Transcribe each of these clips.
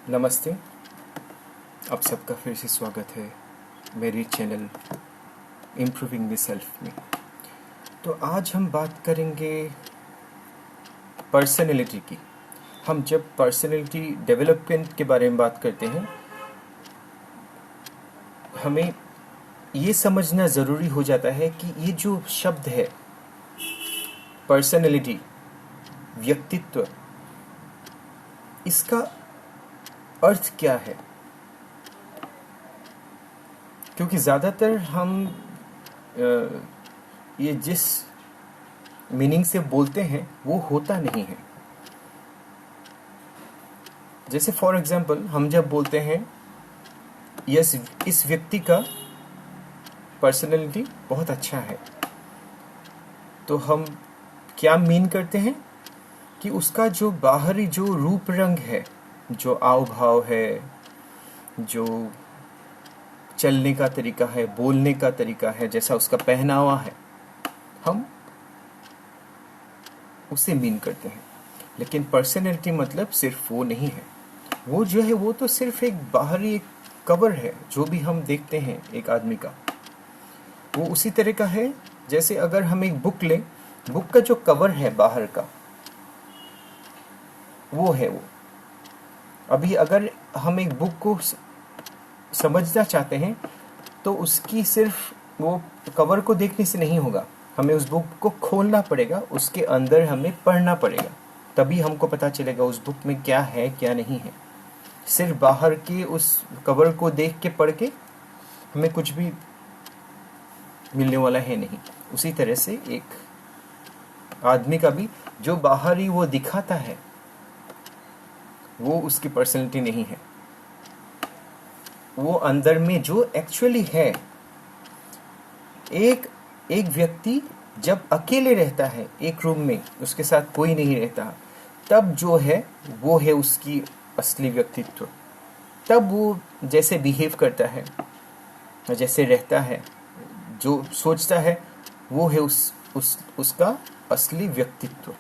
नमस्ते। आप सबका फिर से स्वागत है मेरी चैनल इम्प्रूविंग द सेल्फ में। तो आज हम बात करेंगे पर्सनैलिटी की। हम जब पर्सनैलिटी डेवलपमेंट के बारे में बात करते हैं, हमें ये समझना ज़रूरी हो जाता है कि ये जो शब्द है पर्सनैलिटी, व्यक्तित्व, इसका अर्थ क्या है। क्योंकि ज़्यादातर हम ये जिस मीनिंग से बोलते हैं वो होता नहीं है। जैसे फॉर एग्जांपल हम जब बोलते हैं यस, इस व्यक्ति का पर्सनैलिटी बहुत अच्छा है, तो हम क्या मीन करते हैं कि उसका जो बाहरी जो रूप रंग है, जो आव भाव है, जो चलने का तरीका है, बोलने का तरीका है, जैसा उसका पहनावा है, हम उसे मीन करते हैं। लेकिन पर्सनैलिटी मतलब सिर्फ वो नहीं है। वो जो है वो तो सिर्फ एक बाहरी एक कवर है। जो भी हम देखते हैं एक आदमी का, वो उसी तरह का है जैसे अगर हम एक बुक लें, बुक का जो कवर है बाहर का, वो है वो। अभी अगर हम एक बुक को समझना चाहते हैं तो उसकी सिर्फ वो कवर को देखने से नहीं होगा, हमें उस बुक को खोलना पड़ेगा, उसके अंदर हमें पढ़ना पड़ेगा, तभी हमको पता चलेगा उस बुक में क्या है क्या नहीं है। सिर्फ बाहर के उस कवर को देख के पढ़ के हमें कुछ भी मिलने वाला है नहीं। उसी तरह से एक आदमी का भी जो बाहरी वो दिखाता है वो उसकी पर्सनैलिटी नहीं है। वो अंदर में जो एक्चुअली है, एक व्यक्ति जब अकेले रहता है एक रूम में, उसके साथ कोई नहीं रहता, तब जो है वो है उसकी असली व्यक्तित्व। तब वो जैसे बिहेव करता है, जैसे रहता है, जो सोचता है, वो है उसका असली व्यक्तित्व।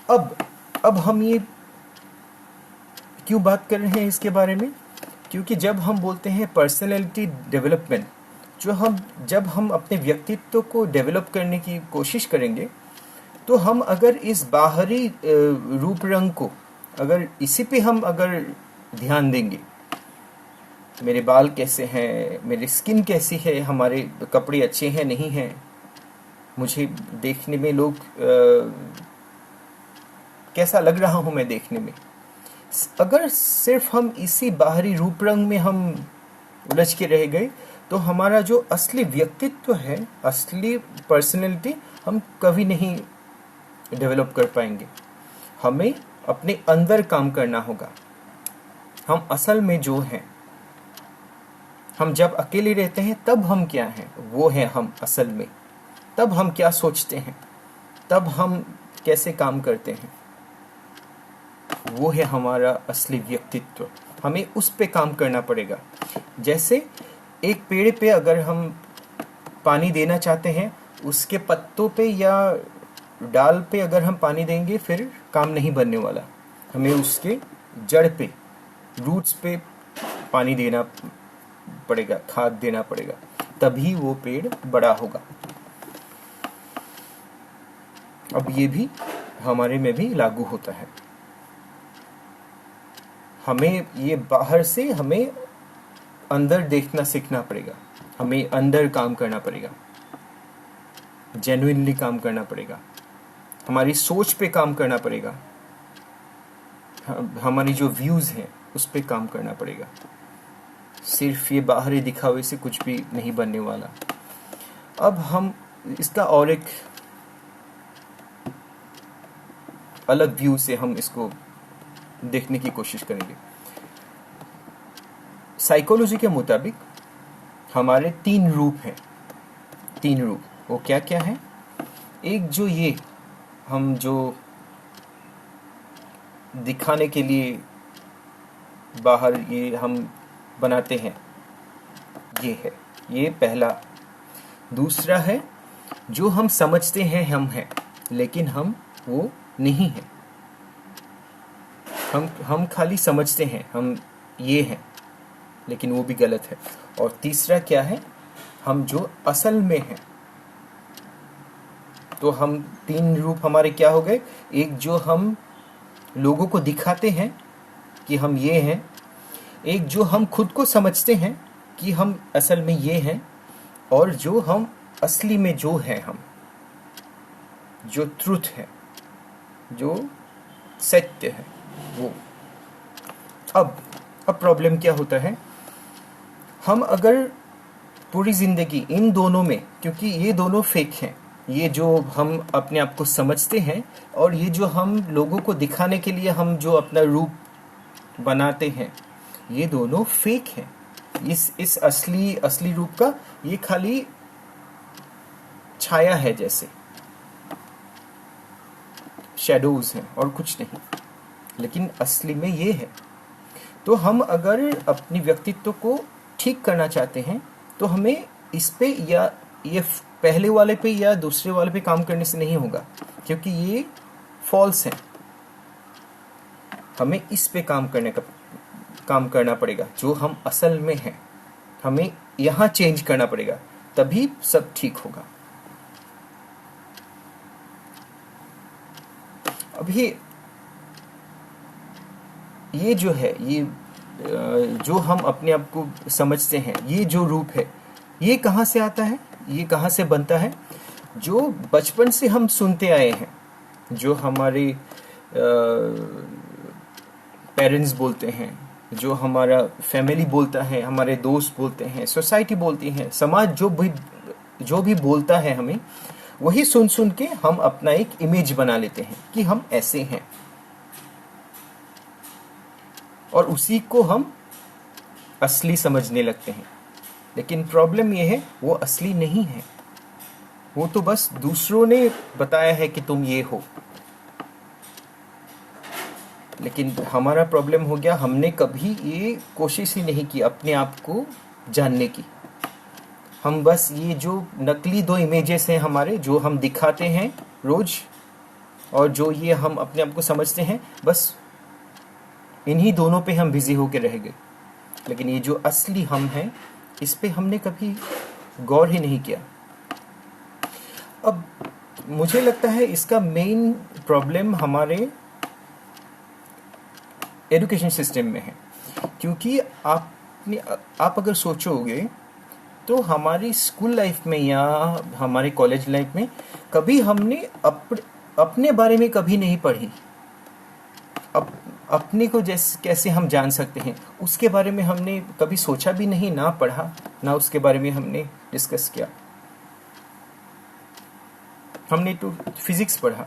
अब हम ये क्यों बात कर रहे हैं इसके बारे में? क्योंकि जब हम बोलते हैं पर्सनैलिटी डेवलपमेंट, जब हम अपने व्यक्तित्व को डेवलप करने की कोशिश करेंगे, तो हम अगर इस बाहरी रूप रंग को, अगर इसी पे हम अगर ध्यान देंगे, मेरे बाल कैसे हैं, मेरी स्किन कैसी है, हमारे कपड़े अच्छे हैं नहीं हैं, मुझे देखने में लोग कैसा लग रहा हूँ मैं देखने में, अगर सिर्फ हम इसी बाहरी रूप रंग में हम उलझ के रह गए, तो हमारा जो असली व्यक्तित्व है, असली पर्सनैलिटी, हम कभी नहीं डेवलप कर पाएंगे। हमें अपने अंदर काम करना होगा। हम असल में जो हैं, हम जब अकेले रहते हैं तब हम क्या हैं, वो है हम असल में। तब हम क्या सोचते हैं, तब हम कैसे काम करते हैं, वो है हमारा असली व्यक्तित्व। हमें उस पे काम करना पड़ेगा। जैसे एक पेड़ पे अगर हम पानी देना चाहते हैं, उसके पत्तों पे या डाल पे अगर हम पानी देंगे फिर काम नहीं बनने वाला। हमें उसके जड़ पे, रूट्स पे पानी देना पड़ेगा, खाद देना पड़ेगा, तभी वो पेड़ बड़ा होगा। अब ये भी हमारे में भी लागू होता है। हमें ये बाहर से हमें अंदर देखना सीखना पड़ेगा। हमें अंदर काम करना पड़ेगा, जेन्युइनली काम करना पड़ेगा, हमारी सोच पे काम करना पड़ेगा, हमारी जो व्यूज़ हैं उस पे काम करना पड़ेगा। सिर्फ ये बाहरी दिखावे से कुछ भी नहीं बनने वाला। अब हम इसका और एक अलग व्यू से हम इसको देखने की कोशिश करेंगे। साइकोलॉजी के मुताबिक हमारे 3 रूप हैं। 3 रूप, वो क्या क्या है? एक जो ये हम जो दिखाने के लिए बाहर ये हम बनाते हैं, ये है, ये पहला। दूसरा है जो हम समझते हैं हम हैं, लेकिन हम वो नहीं हैं। हम खाली समझते हैं हम ये हैं, लेकिन वो भी गलत है। और तीसरा क्या है, हम जो असल में हैं। तो हम तीन रूप हमारे क्या हो गए, एक जो हम लोगों को दिखाते हैं कि हम ये हैं, एक जो हम खुद को समझते हैं कि हम असल में ये हैं, और जो हम असली में जो हैं, हम जो ट्रुथ है, जो सत्य है वो। अब प्रॉब्लम क्या होता है, हम अगर पूरी जिंदगी इन दोनों में, क्योंकि ये दोनों फेक हैं, ये जो हम अपने आप को समझते हैं और ये जो हम लोगों को दिखाने के लिए हम जो अपना रूप बनाते हैं, ये दोनों फेक हैं। इस असली रूप का ये खाली छाया है, जैसे शैडोज हैं और कुछ नहीं, लेकिन असली में ये है। तो हम अगर अपनी व्यक्तित्व को ठीक करना चाहते हैं तो हमें इस पे या ये पहले वाले पे या दूसरे वाले पे काम करने से नहीं होगा, क्योंकि ये फॉल्स है। हमें इस पे काम करना पड़ेगा जो हम असल में हैं। हमें यहाँ चेंज करना पड़ेगा, तभी सब ठीक होगा। अभी ये जो है, ये जो हम अपने आप को समझते हैं, ये जो रूप है, ये कहाँ से आता है, ये कहाँ से बनता है? जो बचपन से हम सुनते आए हैं, जो हमारे पेरेंट्स बोलते हैं, जो हमारा फैमिली बोलता है, हमारे दोस्त बोलते हैं, सोसाइटी बोलती है, समाज जो भी बोलता है, हमें वही सुन सुन के हम अपना एक इमेज बना लेते हैं कि हम ऐसे हैं, और उसी को हम असली समझने लगते हैं। लेकिन प्रॉब्लम यह है, वो असली नहीं है, वो तो बस दूसरों ने बताया है कि तुम ये हो। लेकिन हमारा प्रॉब्लम हो गया, हमने कभी ये कोशिश ही नहीं की अपने आप को जानने की। हम बस ये जो नकली दो इमेजेस हैं हमारे, जो हम दिखाते हैं रोज, और जो ये हम अपने आप को समझते हैं, बस इन्हीं दोनों पे हम बिजी होके रह गए। लेकिन ये जो असली हम हैं, इस पे हमने कभी गौर ही नहीं किया। अब मुझे लगता है इसका मेन प्रॉब्लम हमारे एजुकेशन सिस्टम में है, क्योंकि आप अगर सोचोगे तो हमारी स्कूल लाइफ में या हमारे कॉलेज लाइफ में कभी हमने अपने बारे में कभी नहीं पढ़ी। अपने को कैसे हम जान सकते हैं, उसके बारे में हमने कभी सोचा भी नहीं, ना पढ़ा, ना उसके बारे में हमने डिस्कस किया। हमने तो फिजिक्स पढ़ा,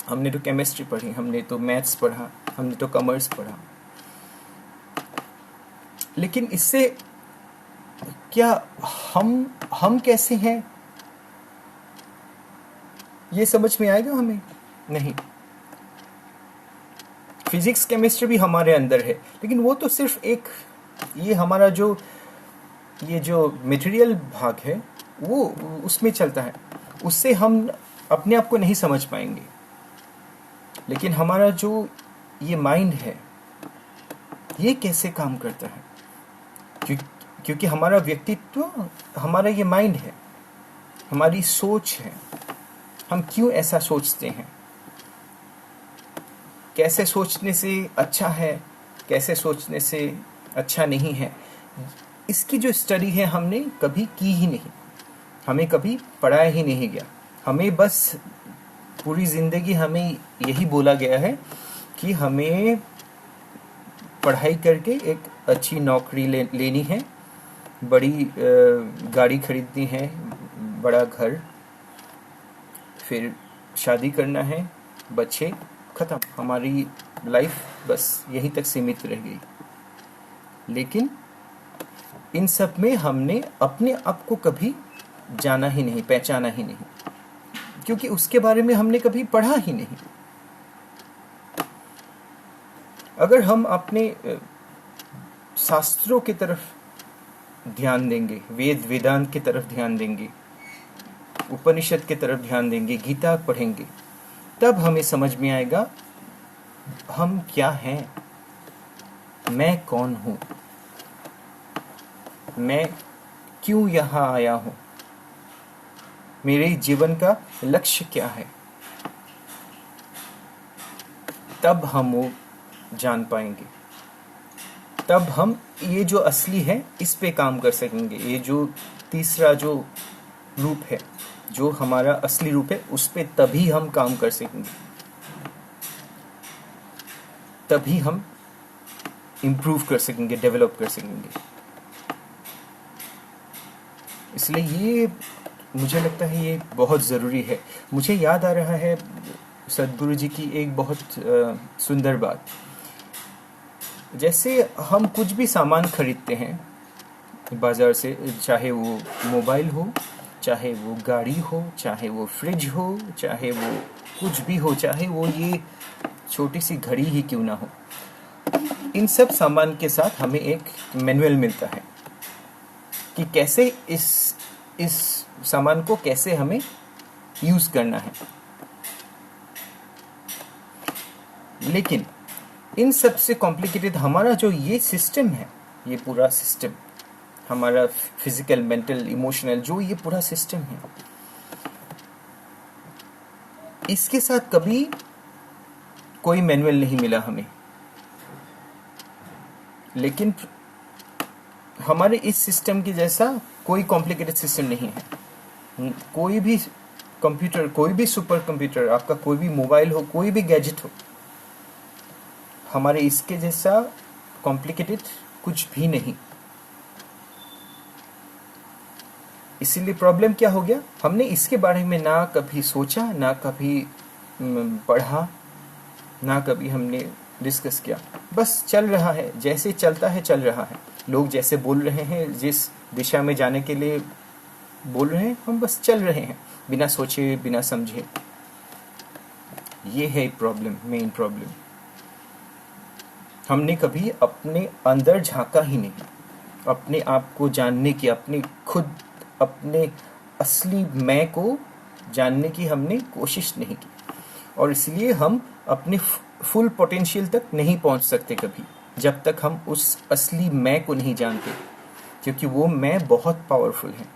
हमने तो केमिस्ट्री पढ़ी, हमने तो मैथ्स पढ़ा, हमने तो कॉमर्स पढ़ा, लेकिन इससे क्या हम कैसे हैं ये समझ में आएगा हमें? नहीं। फिजिक्स केमिस्ट्री भी हमारे अंदर है, लेकिन वो तो सिर्फ एक, ये हमारा ये जो मटेरियल भाग है वो उसमें चलता है, उससे हम अपने आप को नहीं समझ पाएंगे। लेकिन हमारा जो ये माइंड है, ये कैसे काम करता है? क्योंकि हमारा व्यक्तित्व, हमारा ये माइंड है, हमारी सोच है। हम क्यों ऐसा सोचते हैं, कैसे सोचने से अच्छा है, कैसे सोचने से अच्छा नहीं है, इसकी जो स्टडी है हमने कभी की ही नहीं, हमें कभी पढ़ाया ही नहीं गया। हमें बस पूरी ज़िंदगी हमें यही बोला गया है कि हमें पढ़ाई करके एक अच्छी नौकरी लेनी है, बड़ी गाड़ी खरीदनी है, बड़ा घर, फिर शादी करना है, बच्चे, ख़त्म। हमारी लाइफ बस यहीं तक सीमित रह गई। लेकिन इन सब में हमने अपने आप को कभी जाना ही नहीं, पहचाना ही नहीं, क्योंकि उसके बारे में हमने कभी पढ़ा ही नहीं। अगर हम अपने शास्त्रों की तरफ ध्यान देंगे, वेदांत की तरफ ध्यान देंगे, उपनिषद की तरफ ध्यान देंगे, गीता पढ़ेंगे, तब हमें समझ में आएगा हम क्या हैं, मैं कौन हूँ, मैं क्यों यहाँ आया हूँ, मेरे जीवन का लक्ष्य क्या है, तब हम वो जान पाएंगे। तब हम ये जो असली है इस पे काम कर सकेंगे। ये जो तीसरा जो रूप है, जो हमारा असली रूप है, उस पे तभी हम काम कर सकेंगे, तभी हम इम्प्रूव कर सकेंगे, डेवलप कर सकेंगे। इसलिए ये मुझे लगता है ये बहुत ज़रूरी है। मुझे याद आ रहा है सद्गुरु जी की एक बहुत सुंदर बात। जैसे हम कुछ भी सामान खरीदते हैं बाज़ार से, चाहे वो मोबाइल हो, चाहे वो गाड़ी हो, चाहे वो फ्रिज हो, चाहे वो कुछ भी हो, चाहे वो ये छोटी सी घड़ी ही क्यों ना हो, इन सब सामान के साथ हमें एक मैनुअल मिलता है कि कैसे इस सामान को कैसे हमें यूज़ करना है। लेकिन इन सब से कॉम्प्लिकेटेड हमारा जो ये सिस्टम है, ये पूरा सिस्टम हमारा फिजिकल, मेंटल, इमोशनल, जो ये पूरा सिस्टम है, इसके साथ कभी कोई मैनुअल नहीं मिला हमें। लेकिन हमारे इस सिस्टम के जैसा कोई कॉम्प्लिकेटेड सिस्टम नहीं है। कोई भी कंप्यूटर, कोई भी सुपर कंप्यूटर, आपका कोई भी मोबाइल हो, कोई भी गैजेट हो, हमारे इसके जैसा कॉम्प्लिकेटेड कुछ भी नहीं। इसीलिए प्रॉब्लम क्या हो गया, हमने इसके बारे में ना कभी सोचा, ना कभी पढ़ा, ना कभी हमने डिस्कस किया। बस चल रहा है, जैसे चलता है चल रहा है। लोग जैसे बोल रहे हैं, जिस दिशा में जाने के लिए बोल रहे हैं, हम बस चल रहे हैं बिना सोचे, बिना समझे। ये है प्रॉब्लम, मेन प्रॉब्लम। हमने कभी अपने अंदर झांका ही नहीं, अपने आप को जानने की, अपने असली मैं को जानने की हमने कोशिश नहीं की। और इसलिए हम अपने फुल पोटेंशियल तक नहीं पहुंच सकते कभी, जब तक हम उस असली मैं को नहीं जानते, क्योंकि वो मैं बहुत पावरफुल है।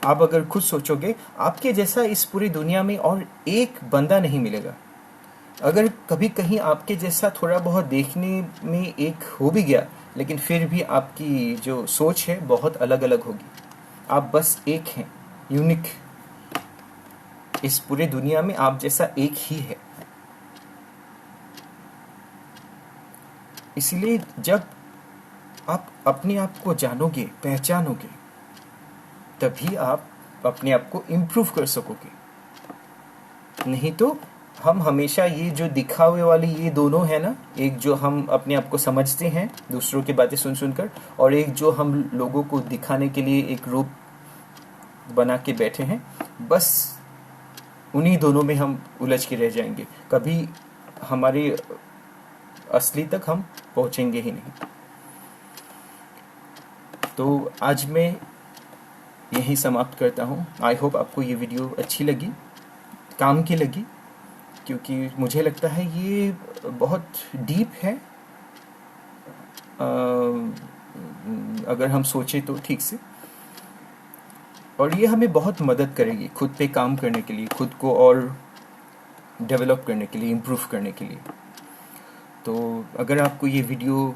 आप अगर खुद सोचोगे, आपके जैसा इस पूरी दुनिया में और एक बंदा नहीं मिलेगा। अगर कभी कहीं आपके जैसा थोड़ा बहुत देखने में एक हो भी गया, लेकिन फिर भी आपकी जो सोच है बहुत अलग अलग होगी। आप बस एक हैं, यूनिक। इस पूरे दुनिया में आप जैसा एक ही है। इसलिए जब आप अपने आप को जानोगे, पहचानोगे, तभी आप अपने आप को इम्प्रूव कर सकोगे। नहीं तो हम हमेशा ये जो दिखावे वाली ये दोनों है ना, एक जो हम अपने आप को समझते हैं दूसरों की बातें सुन सुनकर, और एक जो हम लोगों को दिखाने के लिए एक रूप बना के बैठे हैं, बस उन्हीं दोनों में हम उलझ के रह जाएंगे। कभी हमारी असली तक हम पहुंचेंगे ही नहीं। तो आज मैं यही समाप्त करता हूँ। आई होप आपको ये वीडियो अच्छी लगी, काम की लगी, क्योंकि मुझे लगता है ये बहुत डीप है। अगर हम सोचें तो ठीक से, और ये हमें बहुत मदद करेगी खुद पे काम करने के लिए, खुद को और डेवलप करने के लिए, इम्प्रूव करने के लिए। तो अगर आपको ये वीडियो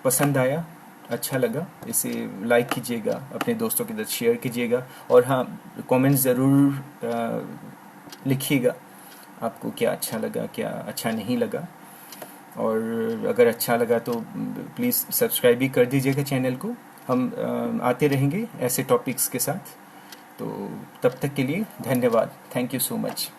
पसंद आया, अच्छा लगा, इसे लाइक कीजिएगा, अपने दोस्तों के साथ शेयर कीजिएगा, और हाँ, कमेंट ज़रूर लिखिएगा आपको क्या अच्छा लगा, क्या अच्छा नहीं लगा। और अगर अच्छा लगा तो प्लीज़ सब्सक्राइब भी कर दीजिएगा चैनल को। हम आते रहेंगे ऐसे टॉपिक्स के साथ। तो तब तक के लिए धन्यवाद। Thank you so much.